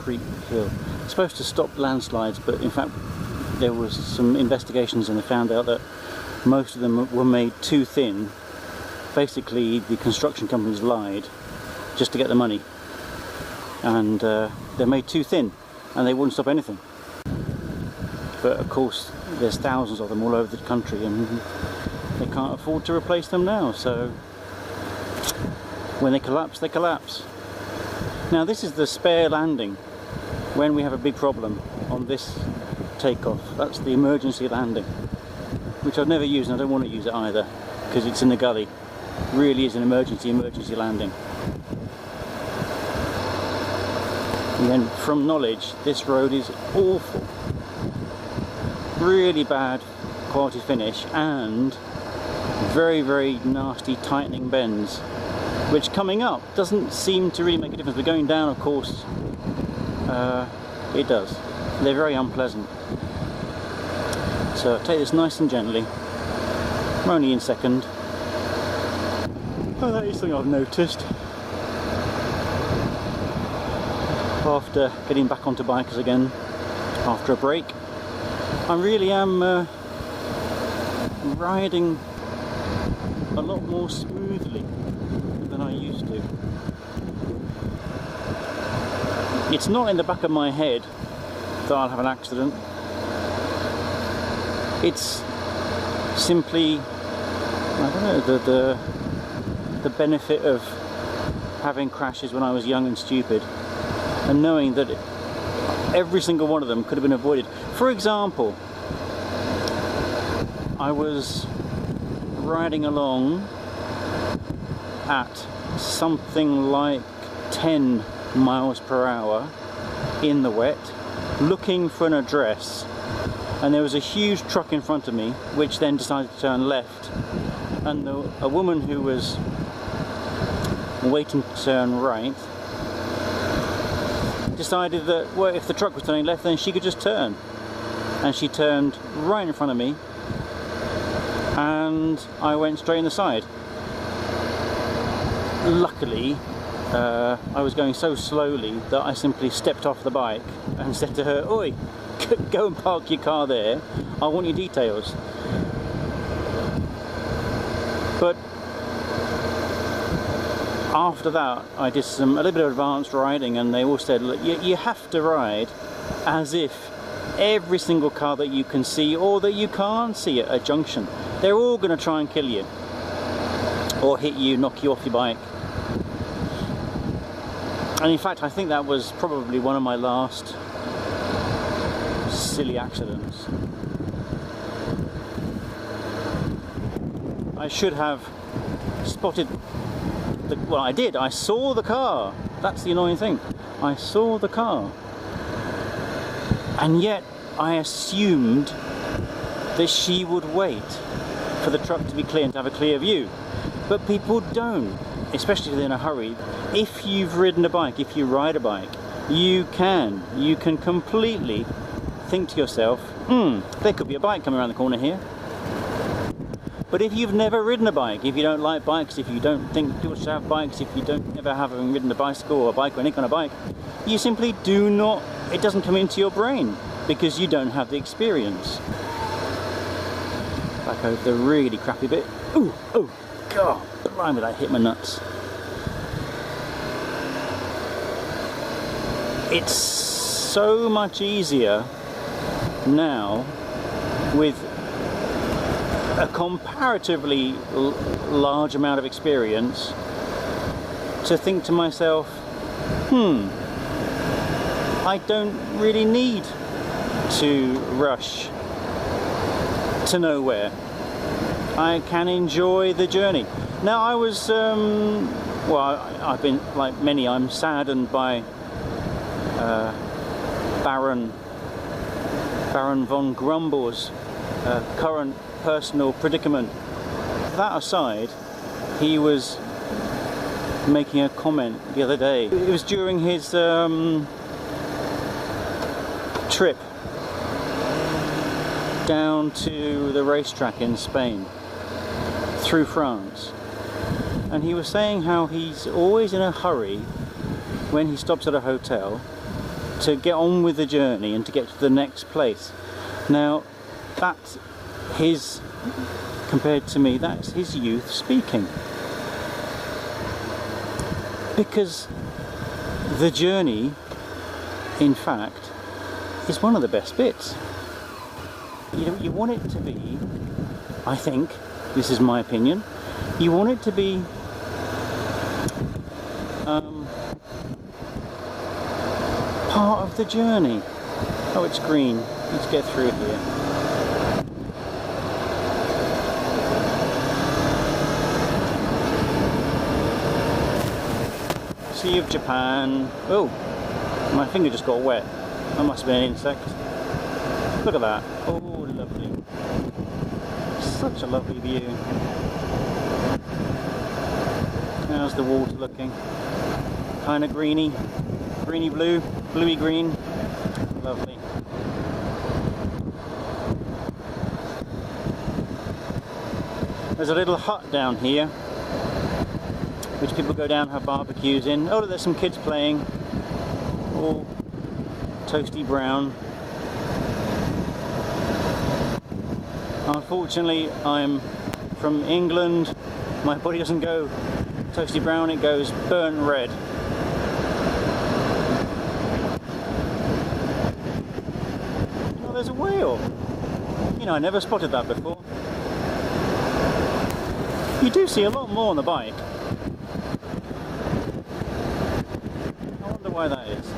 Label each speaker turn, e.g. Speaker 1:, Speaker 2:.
Speaker 1: concrete hill. It's supposed to stop landslides, but in fact there was some investigations and they found out that most of them were made too thin. Basically the construction companies lied just to get the money, and they're made too thin and they wouldn't stop anything. But of course there's thousands of them all over the country and they can't afford to replace them now, so when they collapse, they collapse. Now this is the spare landing when we have a big problem on this takeoff. That's the emergency landing, which I've never used and I don't want to use it either because it's in the gully. It really is an emergency landing. And then from knowledge, this road is awful. Really bad quality finish and very, very nasty tightening bends, which coming up doesn't seem to really make a difference, but going down, of course, it does. They're very unpleasant. So take this nice and gently. I'm only in second. Oh, that is something I've noticed. After getting back onto bikers again, after a break, I really am riding a lot more smoothly than I used to. It's not in the back of my head that I'll have an accident. It's simply, I don't know, the benefit of having crashes when I was young and stupid, and knowing that every single one of them could have been avoided. For example, I was riding along at something like 10 miles per hour in the wet, looking for an address, and there was a huge truck in front of me which then decided to turn left, and a woman who was waiting to turn right decided that, well, if the truck was turning left then she could just turn, and she turned right in front of me and I went straight in the side. Luckily I was going so slowly that I simply stepped off the bike and said to her, "Oi, go and park your car there, I want your details." But after that I did a little bit of advanced riding, and they all said, look, you have to ride as if every single car that you can see or that you can't see at a junction, they're all going to try and kill you or hit you, knock you off your bike. And in fact I think that was probably one of my last silly accidents. I should have spotted well, I did. I saw the car. That's the annoying thing. I saw the car. And yet I assumed that she would wait for the truck to be clear and to have a clear view. But people don't, especially if they're in a hurry. If you've ridden a bike, if you ride a bike, you can completely think to yourself, there could be a bike coming around the corner here. But if you've never ridden a bike, if you don't like bikes, if you don't think people should have bikes, if you don't ever have ridden a bicycle or a bike or any kind of bike, you simply do not, it doesn't come into your brain because you don't have the experience. Back over the really crappy bit. Ooh, oh, God, blimey, that hit my nuts. It's so much easier now with a comparatively large amount of experience to think to myself, I don't really need to rush to nowhere. I can enjoy the journey. Now I was, well, I've been, like many, I'm saddened by Baron von Grumble's current personal predicament. That aside, he was making a comment the other day. It was during his trip down to the racetrack in Spain through France, and he was saying how he's always in a hurry when he stops at a hotel to get on with the journey and to get to the next place. Now, that's his, compared to me, that's his youth speaking. Because the journey, in fact, is one of the best bits. You want it to be, I think, this is my opinion, you want it to be part of the journey. Oh, it's green. Let's get through here. Sea of Japan. Oh, my finger just got wet. That must have been an insect. Look at that. Oh, lovely. Such a lovely view. How's the water looking? Kind of greeny. Greeny blue. Bluey green. Lovely. There's a little hut down here which people go down and have barbecues in. Oh, look, there's some kids playing. All toasty brown. Unfortunately, I'm from England. My body doesn't go toasty brown, it goes burnt red. Oh, there's a whale. You know, I never spotted that before. You do see a lot more on the bike. I wonder why that is.